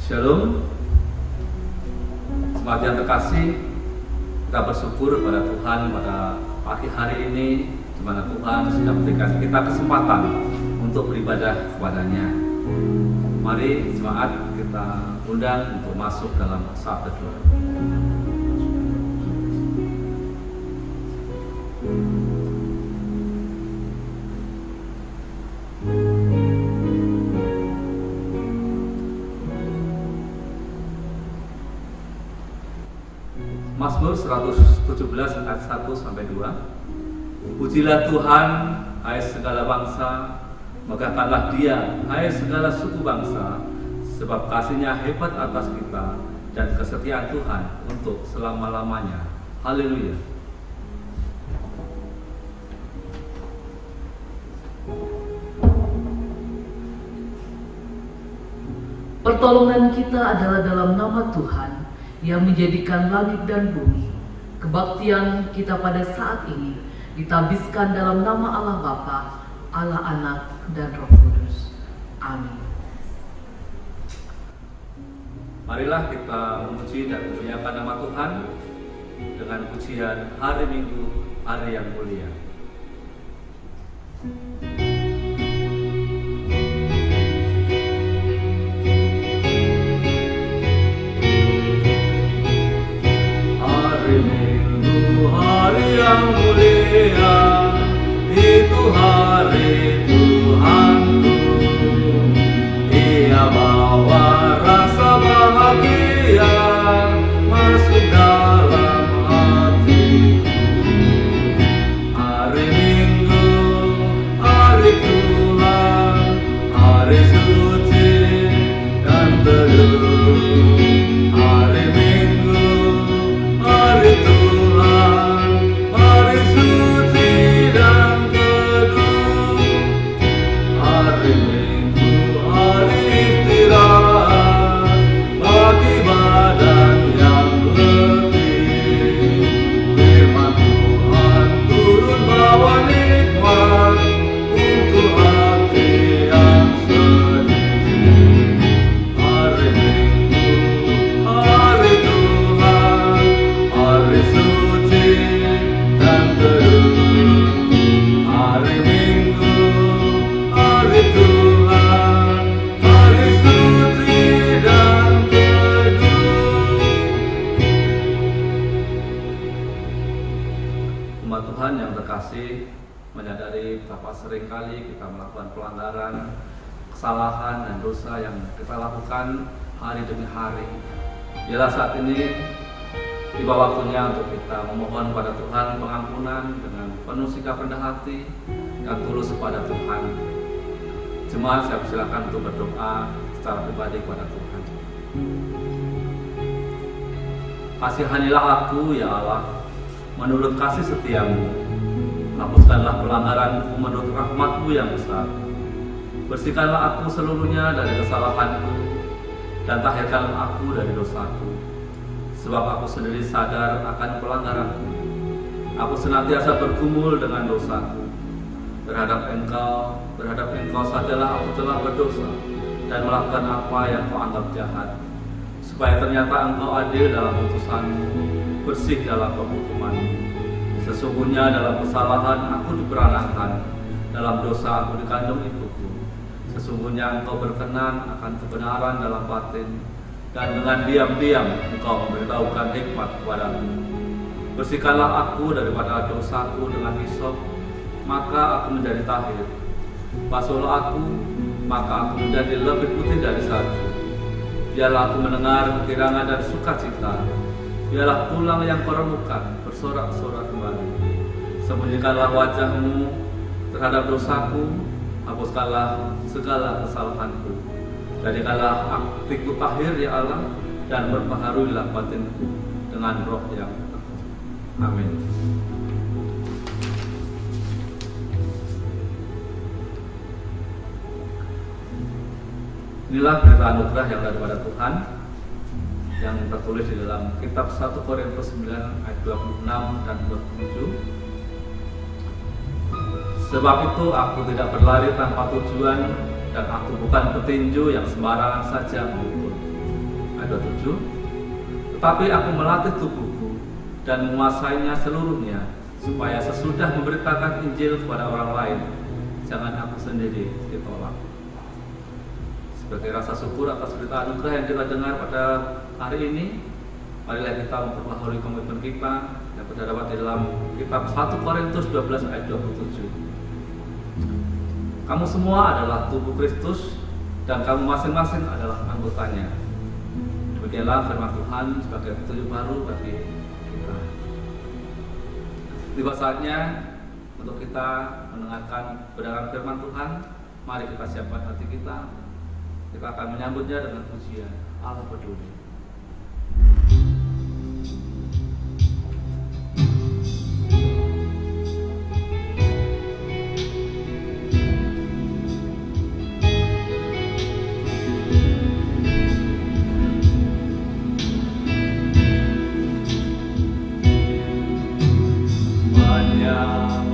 Shalom, jemaat yang terkasih, kita bersyukur pada Tuhan pada pagi hari ini, di mana Tuhan sudah memberikan kita kesempatan untuk beribadah kepadanya. Mari jemaat kita undang untuk masuk dalam saat teduh. Mazmur 117 ayat 1 sampai 2. Pujilah Tuhan, hai segala bangsa, megahkanlah Dia, hai segala suku bangsa, sebab kasih-Nya hebat atas kita dan kesetiaan Tuhan untuk selama-lamanya. Haleluya. Pertolongan kita adalah dalam nama Tuhan yang menjadikan langit dan bumi. Kebaktian kita pada saat ini ditabiskan dalam nama Allah Bapa, Allah Anak, dan Roh Kudus. Amin. Marilah kita memuji dan memuliakan nama Tuhan dengan pujian hari Minggu, hari yang mulia. Hari yang mulia, itu hari Tuhanku. Ia bawa rasa bahagia masuk dalam hatiku. Hari Minggu, hari Tuhan, hari suci dan teduh. Hari Minggu, hari Tuhan, hari suci dan teduh. Hari Minggu, hari istirahat bagi badan yang letih. Firman Tuhan turun bawa nikmat untuk hati yang sedih. Hari Minggu, hari Tuhan, hari suci dan teduh. Hari Minggu, hari Tuhan, hari suci dan teduh. Umat Tuhan yang terkasih, menyadari betapa sering kali kita melakukan pelanggaran, kesalahan dan dosa yang kita lakukan hari demi hari. Ialah saat ini tiba waktunya untuk kita memohon pada Tuhan pengampunan dengan penuh sikap rendah hati dan tulus kepada Tuhan. Jemaat, saya persilakan untuk berdoa secara pribadi kepada Tuhan. Kasihanilah aku, ya Allah, menurut kasih setiamu. Hapuskanlah pelanggaranku menurut rahmat-Mu yang besar. Bersihkanlah aku seluruhnya dari kesalahanku dan tahirkanlah aku dari dosaku. Sebab aku sendiri sadar akan pelanggaranku. Aku senantiasa bergumul dengan dosaku. Terhadap Engkau sajalah aku telah berdosa dan melakukan apa yang Kau anggap jahat. Supaya ternyata Engkau adil dalam putusan-Mu, bersih dalam penghukuman-Mu. Sesungguhnya dalam kesalahan aku diperanakkan, dalam dosa aku dikandung ibuku. Sesungguhnya Engkau berkenan akan kebenaran dalam batin, dan dengan diam-diam Engkau memberitahukan hikmat kepadaku. Bersihkanlah aku daripada dosaku dengan hisop, maka aku menjadi tahir. Basuhlah aku, maka aku menjadi lebih putih dari salju. Biarlah aku mendengar kegirangan dan sukacita. Biarlah tulang yang Kau remukkan bersorak-sorak kembali. Sembunyikanlah wajah-Mu terhadap dosaku, hapuskanlah segala kesalahanku. Jadikanlah hatiku tahir, ya Allah, dan berpengaruhilah batinku dengan roh yang teguh. Amin. Inilah berita anugerah yang daripada Tuhan yang tertulis di dalam kitab 1 Korintus 9 ayat 26 dan 27. Sebab itu aku tidak berlari tanpa tujuan, dan aku bukan petinju yang sembarangan saja mengukur. ayat 27. Tetapi aku melatih tubuhku dan menguasainya seluruhnya, supaya sesudah memberitakan Injil kepada orang lain, jangan aku sendiri ditolak. Sebagai rasa syukur atas berita anugerah yang kita dengar pada hari ini, marilah kita memperbaharui komitmen kita yang terdapat di dalam kitab 1 Korintus 12 ayat 27. Kamu semua adalah tubuh Kristus dan kamu masing-masing adalah anggotanya. Demikianlah firman Tuhan sebagai petunjuk baru bagi kita. Tiba saatnya untuk kita mendengarkan kebenaran firman Tuhan. Mari kita siapkan hati kita. Kita akan menyambutnya dengan pujian Allah peduli.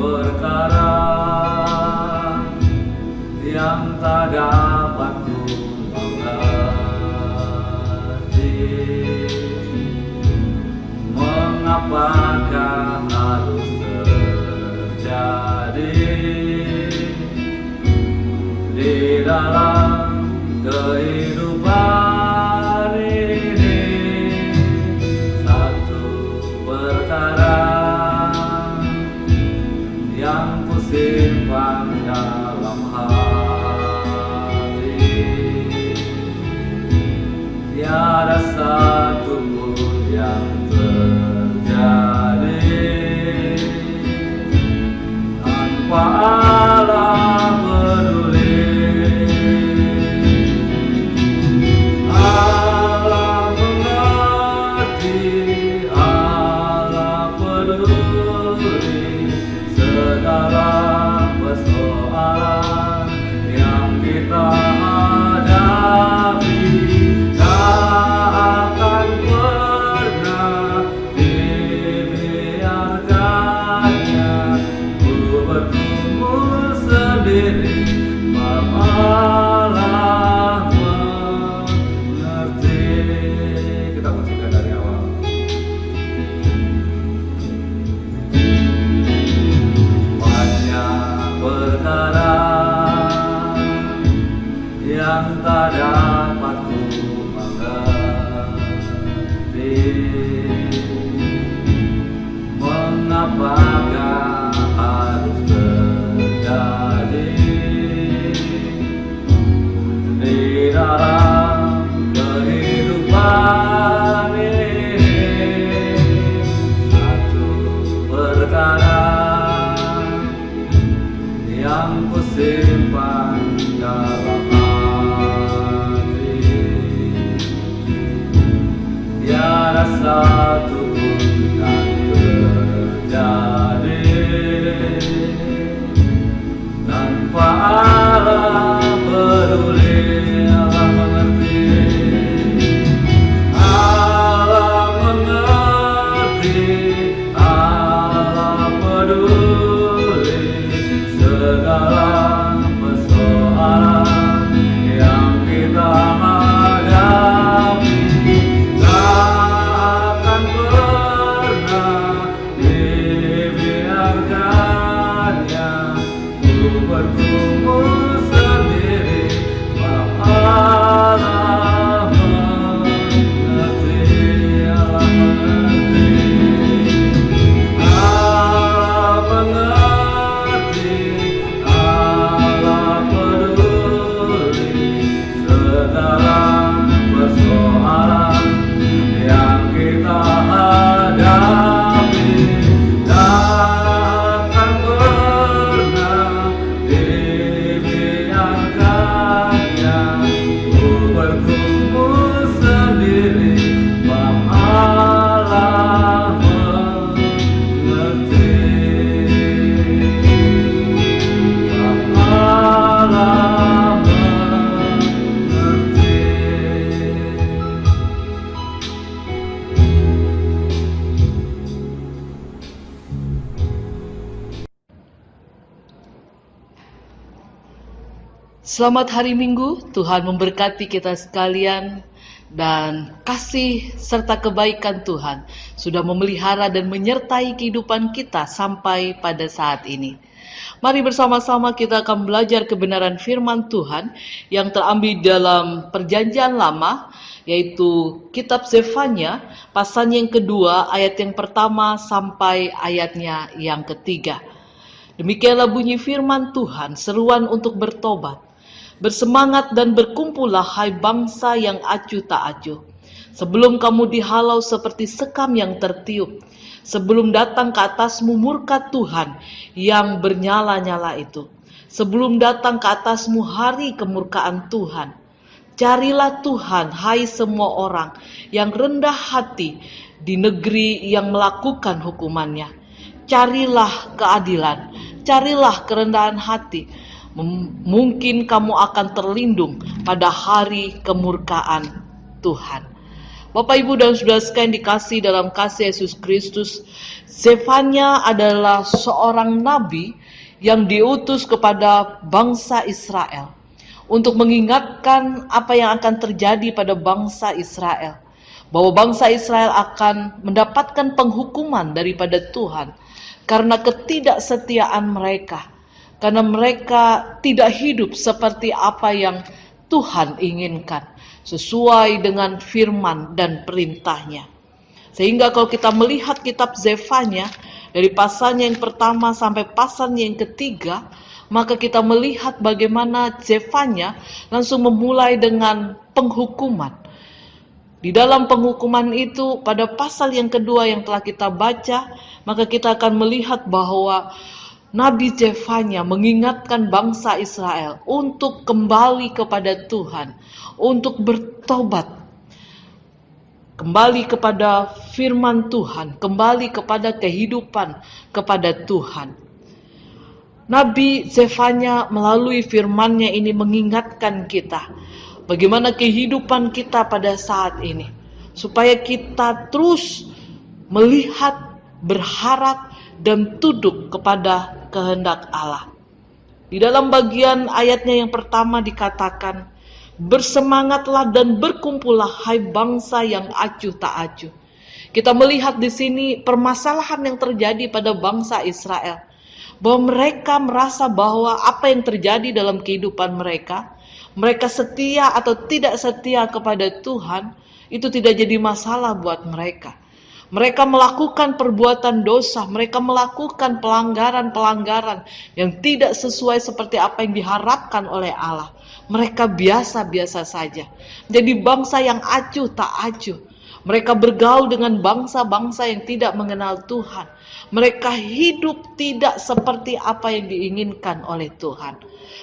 Perkara yang tak dapat ku mengerti, mengapakah harus terjadi di dalam kehidupan ini? Satu perkara yang ku simpan dalam hati, tiada satu pun yang terjadi tanpa Allah peduli. Allah mengerti, Allah peduli segala persoalan yang kita hadapi. Tak akan pernah dibiarkannya ku bergumul sendiri, sebab Allah mengerti. Kita musikan dari awal. Perkara yang tak dapat ku mengerti, mengapakah harus terjadi di dalam kehidupan ini? Satu perkara yang ku simpan dalam hati, tiada satu pun yang terjadi tanpa Allah peduli. Allah mengerti, Allah mengerti, Allah peduli segala persoalan yang kita hadapi. Tak akan pernah dibiarkannya ku bergumul sendiri, sebab Allah mengerti, Allah mengerti, Allah mengerti, Allah peduli segala persoalan yang kita hadapi. Tak akan pernah dibiarkannya ku bergumul sendiri, sebab Allah mengerti, sebab Allah mengerti. Selamat hari Minggu, Tuhan memberkati kita sekalian. dan kasih serta kebaikan Tuhan sudah memelihara dan menyertai kehidupan kita sampai pada saat ini. Mari bersama-sama kita akan belajar kebenaran firman Tuhan yang terambil dalam Perjanjian Lama, yaitu kitab Zefanya, pasal yang kedua, ayat yang pertama sampai ayatnya yang ketiga. Demikianlah bunyi firman Tuhan, seruan untuk bertobat. Bersemangat dan berkumpullah hai bangsa yang acuh tak acuh. Sebelum kamu dihalau seperti sekam yang tertiup, sebelum datang ke atasmu murka Tuhan yang bernyala-nyala itu, sebelum datang ke atasmu hari kemurkaan Tuhan. Carilah Tuhan, hai semua orang yang rendah hati di negeri yang melakukan hukumannya. Carilah keadilan, carilah kerendahan hati. Mungkin kamu akan terlindung pada hari kemurkaan Tuhan. Bapak, Ibu, dan saudara sekalian dikasih dalam kasih Yesus Kristus, Zefanya adalah seorang nabi yang diutus kepada bangsa Israel untuk mengingatkan apa yang akan terjadi pada bangsa Israel, bahwa bangsa Israel akan mendapatkan penghukuman daripada Tuhan karena ketidaksetiaan mereka, karena mereka tidak hidup seperti apa yang Tuhan inginkan, sesuai dengan firman dan perintahnya. Sehingga kalau kita melihat kitab Zefanya, dari pasalnya yang pertama sampai pasalnya yang ketiga, maka kita melihat bagaimana Zefanya langsung memulai dengan penghukuman. Di dalam penghukuman itu, pada pasal yang kedua yang telah kita baca, maka kita akan melihat bahwa Nabi Zefanya mengingatkan bangsa Israel untuk kembali kepada Tuhan, untuk bertobat, kembali kepada firman Tuhan, kembali kepada kehidupan kepada Tuhan. Nabi Zefanya melalui firman-Nya ini mengingatkan kita bagaimana kehidupan kita pada saat ini, supaya kita terus melihat, berharap, dan tunduk kepada kehendak Allah. Di dalam bagian ayatnya yang pertama dikatakan, bersemangatlah dan berkumpullah hai bangsa yang acuh tak acuh. Kita melihat di sini permasalahan yang terjadi pada bangsa Israel, bahwa mereka merasa bahwa apa yang terjadi dalam kehidupan mereka, mereka setia atau tidak setia kepada Tuhan, itu tidak jadi masalah buat mereka. Mereka melakukan perbuatan dosa, mereka melakukan pelanggaran-pelanggaran yang tidak sesuai seperti apa yang diharapkan oleh Allah. Mereka biasa-biasa saja. Jadi bangsa yang acuh tak acuh. Mereka bergaul dengan bangsa-bangsa yang tidak mengenal Tuhan. Mereka hidup tidak seperti apa yang diinginkan oleh Tuhan.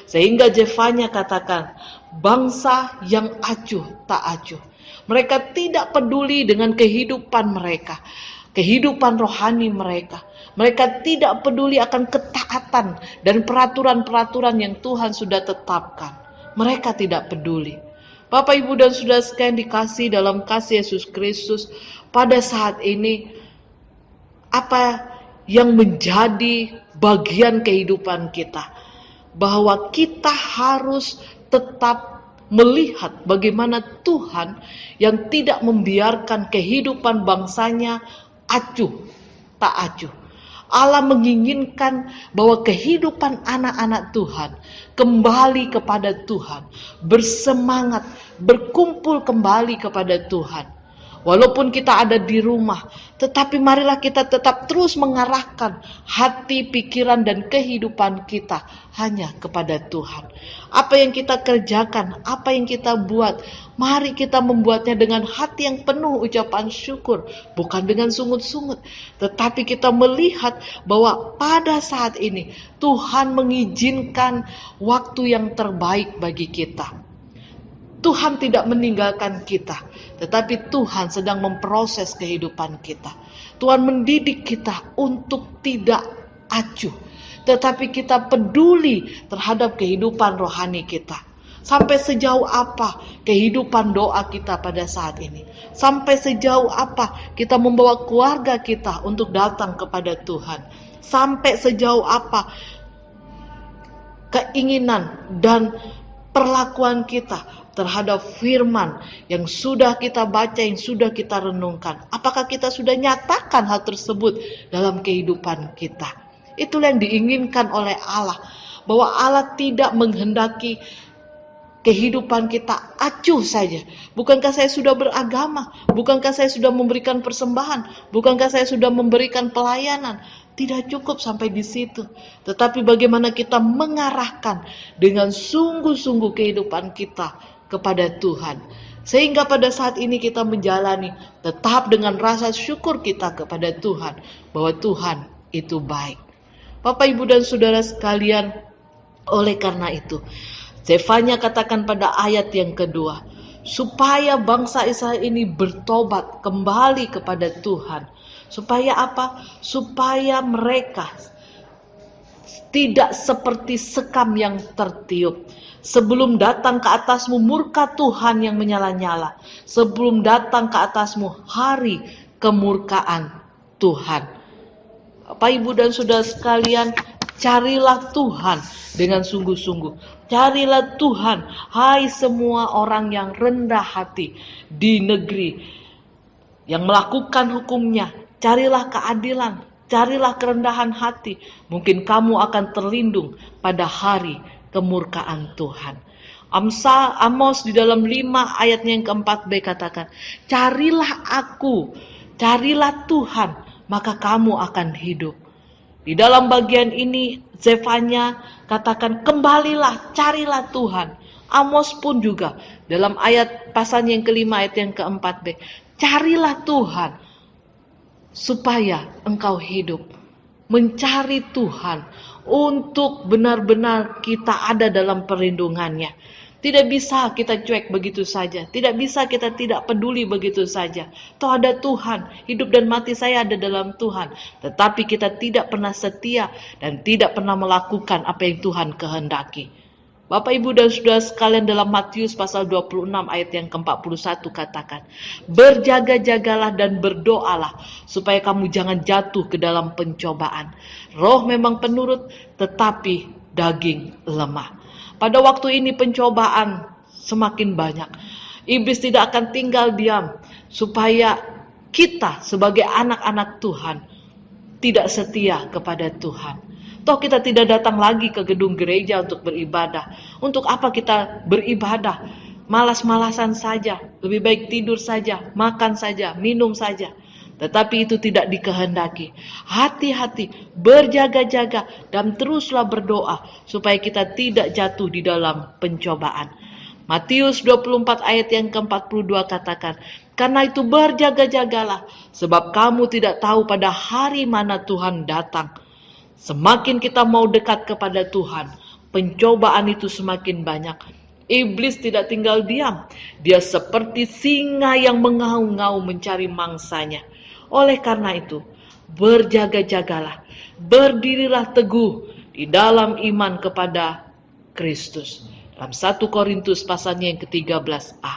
Sehingga Zefanya katakan, bangsa yang acuh tak acuh. Mereka tidak peduli dengan kehidupan mereka, kehidupan rohani mereka. Mereka tidak peduli akan ketaatan dan peraturan-peraturan yang Tuhan sudah tetapkan. Mereka tidak peduli. Bapak, Ibu, dan saudara sekalian dikasih dalam kasih Yesus Kristus, pada saat ini apa yang menjadi bagian kehidupan kita? Bahwa kita harus tetap melihat bagaimana Tuhan yang tidak membiarkan kehidupan bangsanya acuh tak acuh. Allah menginginkan bahwa kehidupan anak-anak Tuhan kembali kepada Tuhan, bersemangat, berkumpul kembali kepada Tuhan. Walaupun kita ada di rumah, tetapi marilah kita tetap terus mengarahkan hati, pikiran, dan kehidupan kita hanya kepada Tuhan. Apa yang kita kerjakan, apa yang kita buat, mari kita membuatnya dengan hati yang penuh ucapan syukur, bukan dengan sungut-sungut. Tetapi kita melihat bahwa pada saat ini Tuhan mengizinkan waktu yang terbaik bagi kita. Tuhan tidak meninggalkan kita, tetapi Tuhan sedang memproses kehidupan kita. Tuhan mendidik kita untuk tidak acuh, tetapi kita peduli terhadap kehidupan rohani kita. Sampai sejauh apa kehidupan doa kita pada saat ini? Sampai sejauh apa kita membawa keluarga kita untuk datang kepada Tuhan? Sampai sejauh apa keinginan dan perlakuan kita terhadap firman yang sudah kita baca, yang sudah kita renungkan. Apakah kita sudah nyatakan hal tersebut dalam kehidupan kita? Itulah yang diinginkan oleh Allah, bahwa Allah tidak menghendaki kehidupan kita acuh saja. Bukankah saya sudah beragama? Bukankah saya sudah memberikan persembahan? Bukankah saya sudah memberikan pelayanan? Tidak cukup sampai di situ. Tetapi bagaimana kita mengarahkan dengan sungguh-sungguh kehidupan kita kepada Tuhan. Sehingga pada saat ini kita menjalani tetap dengan rasa syukur kita kepada Tuhan, bahwa Tuhan itu baik. Bapak, Ibu, dan Saudara sekalian, oleh karena itu, Zefanya katakan pada ayat yang kedua, supaya bangsa Israel ini bertobat kembali kepada Tuhan. Supaya apa? Supaya mereka tidak seperti sekam yang tertiup. Sebelum datang ke atasmu murka Tuhan yang menyala-nyala. Sebelum datang ke atasmu hari kemurkaan Tuhan. Bapak, Ibu, dan Saudara sekalian, carilah Tuhan dengan sungguh-sungguh. Carilah Tuhan, hai semua orang yang rendah hati di negeri yang melakukan hukumnya. Carilah keadilan, carilah kerendahan hati. Mungkin kamu akan terlindung pada hari kemurkaan Tuhan. Amos di dalam 5 ayatnya yang keempat B katakan, carilah aku, carilah Tuhan, maka kamu akan hidup. Di dalam bagian ini Zefanya katakan, kembalilah, carilah Tuhan. Amos pun juga dalam ayat pasalnya yang kelima ayat yang keempat B, carilah Tuhan supaya engkau hidup. Mencari Tuhan untuk benar-benar kita ada dalam perlindungannya. Tidak bisa kita cuek begitu saja. Tidak bisa kita tidak peduli begitu saja. Toh ada Tuhan. Hidup dan mati saya ada dalam Tuhan. Tetapi kita tidak pernah setia dan tidak pernah melakukan apa yang Tuhan kehendaki. Bapak, Ibu, dan Saudara sekalian, dalam Matius pasal 26 ayat yang ke-41 katakan, berjaga-jagalah dan berdoalah supaya kamu jangan jatuh ke dalam pencobaan. Roh memang penurut, tetapi daging lemah. Pada waktu ini pencobaan semakin banyak. Iblis tidak akan tinggal diam supaya kita sebagai anak-anak Tuhan tidak setia kepada Tuhan. Toh kita tidak datang lagi ke gedung gereja untuk beribadah. Untuk apa kita beribadah? Malas-malasan saja. Lebih baik tidur saja, makan saja, minum saja. Tetapi itu tidak dikehendaki. Hati-hati, berjaga-jaga, dan teruslah berdoa supaya kita tidak jatuh di dalam pencobaan. Matius 24 ayat yang ke-42 katakan, karena itu berjaga-jagalah, sebab kamu tidak tahu pada hari mana Tuhan datang. Semakin kita mau dekat kepada Tuhan, pencobaan itu semakin banyak. Iblis tidak tinggal diam. Dia seperti singa yang mengaum-ngaum mencari mangsanya. Oleh karena itu, berjaga-jagalah, berdirilah teguh di dalam iman kepada Kristus. Dalam 1 Korintus pasalnya yang ke-13a,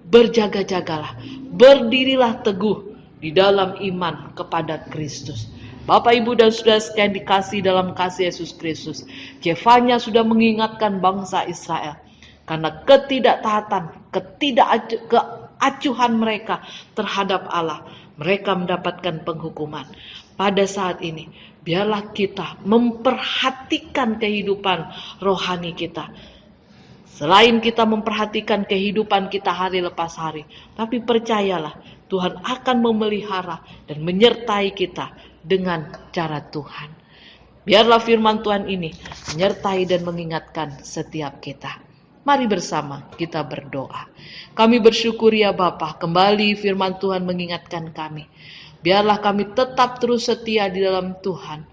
berjaga-jagalah, berdirilah teguh di dalam iman kepada Kristus. Bapak, Ibu, dan Saudara sekalian dikasih dalam kasih Yesus Kristus, Zefanya sudah mengingatkan bangsa Israel karena ketidaktaatan, keacuhan mereka terhadap Allah, mereka mendapatkan penghukuman. Pada saat ini, biarlah kita memperhatikan kehidupan rohani kita. Selain kita memperhatikan kehidupan kita hari lepas hari, tapi percayalah, Tuhan akan memelihara dan menyertai kita dengan cara Tuhan. Biarlah firman Tuhan ini menyertai dan mengingatkan setiap kita. Mari bersama kita berdoa. Kami bersyukur ya Bapa, kembali firman Tuhan mengingatkan kami. Biarlah kami tetap terus setia di dalam Tuhan.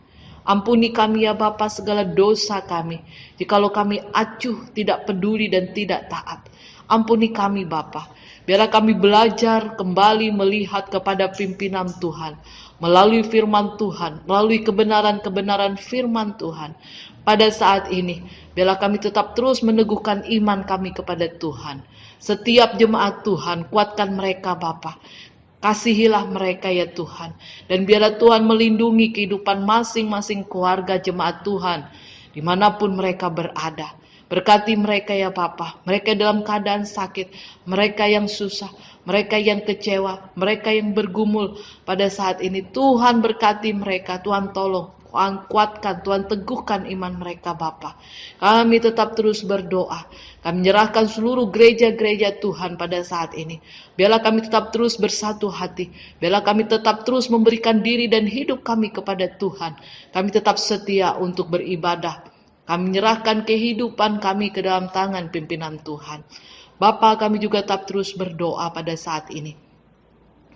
Ampuni kami ya Bapa segala dosa kami, jikalau kami acuh, tidak peduli dan tidak taat. Ampuni kami Bapa. Biarlah kami belajar kembali melihat kepada pimpinan Tuhan, melalui firman Tuhan, melalui kebenaran-kebenaran firman Tuhan. Pada saat ini, biarlah kami tetap terus meneguhkan iman kami kepada Tuhan. Setiap jemaat Tuhan, kuatkan mereka Bapa. Kasihilah mereka ya Tuhan. Dan biarlah Tuhan melindungi kehidupan masing-masing keluarga jemaat Tuhan, dimanapun mereka berada. Berkati mereka ya Bapa, mereka dalam keadaan sakit, mereka yang susah, mereka yang kecewa, mereka yang bergumul pada saat ini. Tuhan berkati mereka, Tuhan tolong, Tuhan kuatkan, Tuhan teguhkan iman mereka Bapa. Kami tetap terus berdoa. Kami menyerahkan seluruh gereja-gereja Tuhan pada saat ini. Biarlah kami tetap terus bersatu hati. Biarlah kami tetap terus memberikan diri dan hidup kami kepada Tuhan. Kami tetap setia untuk beribadah. Kami menyerahkan kehidupan kami ke dalam tangan pimpinan Tuhan. Bapa, kami juga tetap terus berdoa pada saat ini.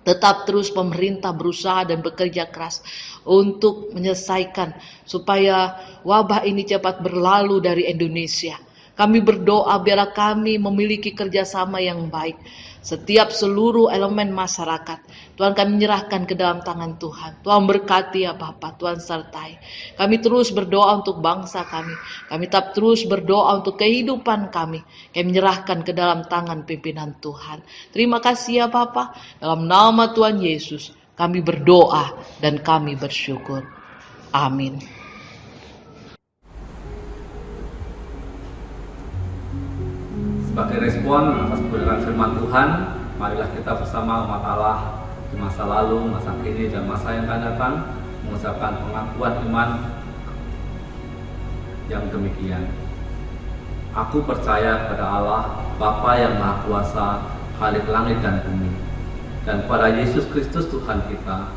Tetap terus pemerintah berusaha dan bekerja keras untuk menyelesaikan supaya wabah ini cepat berlalu dari Indonesia. Kami berdoa biarlah kami memiliki kerjasama yang baik. Setiap seluruh elemen masyarakat, Tuhan kami menyerahkan ke dalam tangan Tuhan. Tuhan berkati ya Bapa, Tuhan sertai. Kami terus berdoa untuk bangsa kami. Kami tetap terus berdoa untuk kehidupan kami. Kami menyerahkan ke dalam tangan pimpinan Tuhan. Terima kasih ya Bapa. Dalam nama Tuhan Yesus, kami berdoa dan kami bersyukur. Amin. Sebagai respon atas kebenaran firman Tuhan, marilah kita bersama umat Allah di masa lalu, masa kini, dan masa yang akan datang mengucapkan pengakuan iman yang demikian. Aku percaya kepada Allah, Bapa yang Maha Kuasa, Khalik langit dan bumi, dan pada Yesus Kristus Tuhan kita,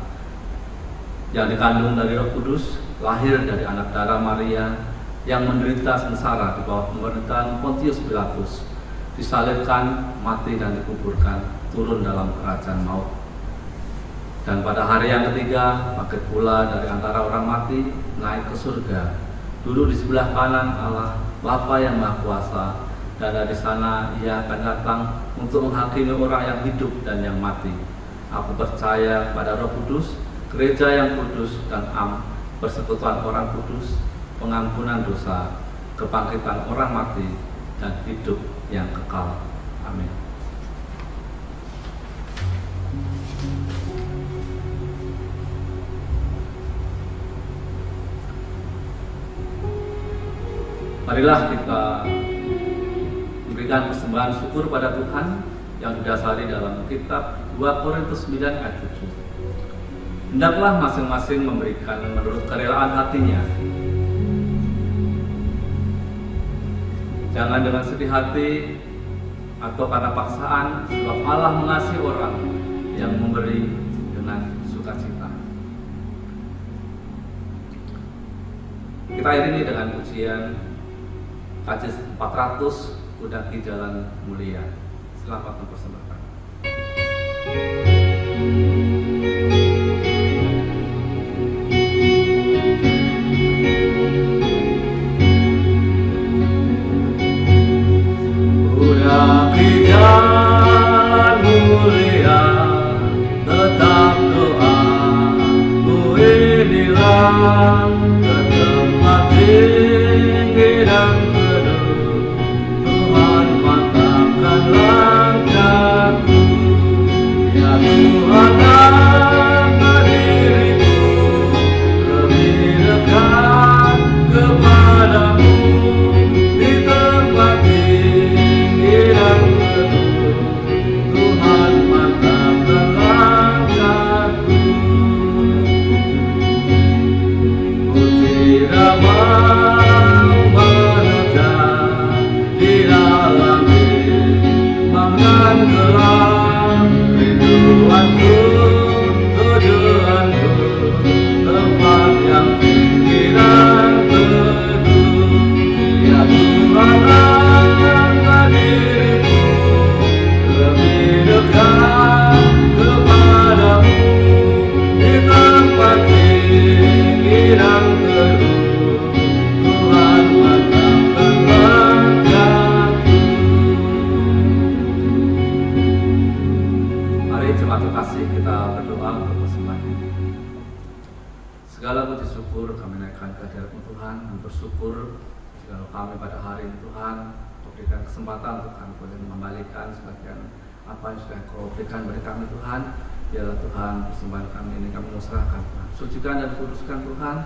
yang dikandung dari Roh Kudus, lahir dari anak darah Maria, yang menderita sengsara di bawah pemerintahan Pontius Pilatus, disalibkan, mati dan dikuburkan, turun dalam kerajaan maut. Dan pada hari yang ketiga, bangkit pula dari antara orang mati, naik ke surga, duduk di sebelah kanan Allah, Bapa yang Maha Kuasa, dan dari sana Ia akan datang untuk menghakimi orang yang hidup dan yang mati. Aku percaya pada Roh Kudus, gereja yang kudus dan persekutuan orang kudus, pengampunan dosa, kebangkitan orang mati, dan hidup yang kekal. Amin. Marilah kita memberikan persembahan syukur pada Tuhan yang didasari dalam kitab 2 Korintus 9 ayat 7. Hendaklah masing-masing memberikan menurut kerelaan hatinya, jangan dengan sedih hati atau karena paksaan, sebab Allah mengasihi orang yang memberi dengan sukacita. Kita iringi dengan pujian Kacis 400, Kudaki Jalan Mulia. Selamat mempersembahkan. Jalan mulia, tetap doa, ku inilah ke tempat tinggi dan teduh. Tuhan mantapkan langkahku, ya Tuhan angkat diriku lebih dekat kepadamu di tempat tinggi dan Tuhan mantapkan langkahku. Ku tidak mau menetap di dalam bimbang dan gelap. Rinduanku, tujuanku, tempat yang tinggi dan teduh. Ya Tuhan, angkat diriku lebih dekat kepadamu di tempat tinggi dan teduh. Tuhan mantapkan langkahku. Mari jemaat terkasih, kita berdoa untuk persembahan. Segala puji syukur kami naikkan ke hadirat Tuhan, dan bersyukur segala kami pada hari ini Tuhan berikan kesempatan untuk kami boleh mengembalikan sebagian apa yang sudah Kau berikan bagi kami Tuhan. Biarlah Tuhan persembahan kami ini kami serahkan Tuhan, sucikan dan kuduskan Tuhan.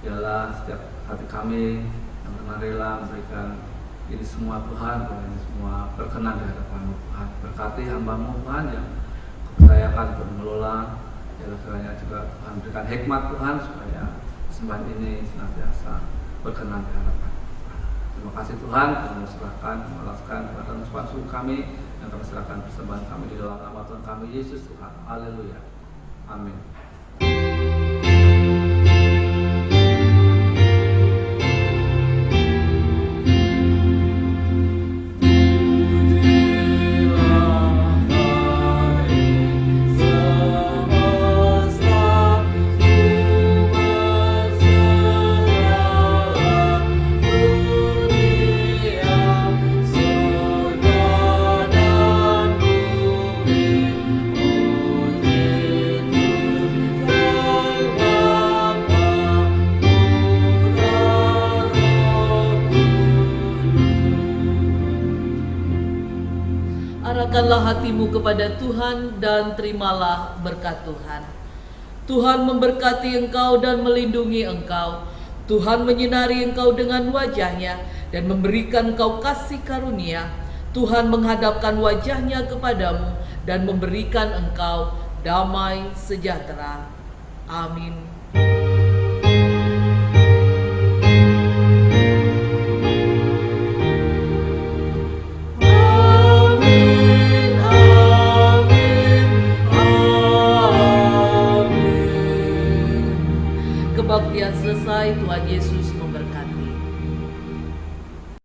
Biarlah setiap hati kami yang dengan rela memberikan Ini semua Tuhan, ini semua berkenan di hadapan-Mu Tuhan. Berkati hamba-Mu Tuhan yang kepercayakan untuk mengelola. Ya kiranya juga Tuhan berikan hikmat Tuhan supaya persembahan ini senantiasa berkenan di hadapan Tuhan. Terima kasih Tuhan, kami serahkan, memelaskan kepada sponsor kami, dan kami serahkan persembahan kami di dalam nama Tuhan kami Yesus Tuhan. Haleluya. Amin. Arahkanlah hatimu kepada Tuhan dan terimalah berkat Tuhan. Tuhan memberkati engkau dan melindungi engkau. Tuhan menyinari engkau dengan wajahnya dan memberikan engkau kasih karunia. Tuhan menghadapkan wajahnya kepadamu dan memberikan engkau damai sejahtera. Amin.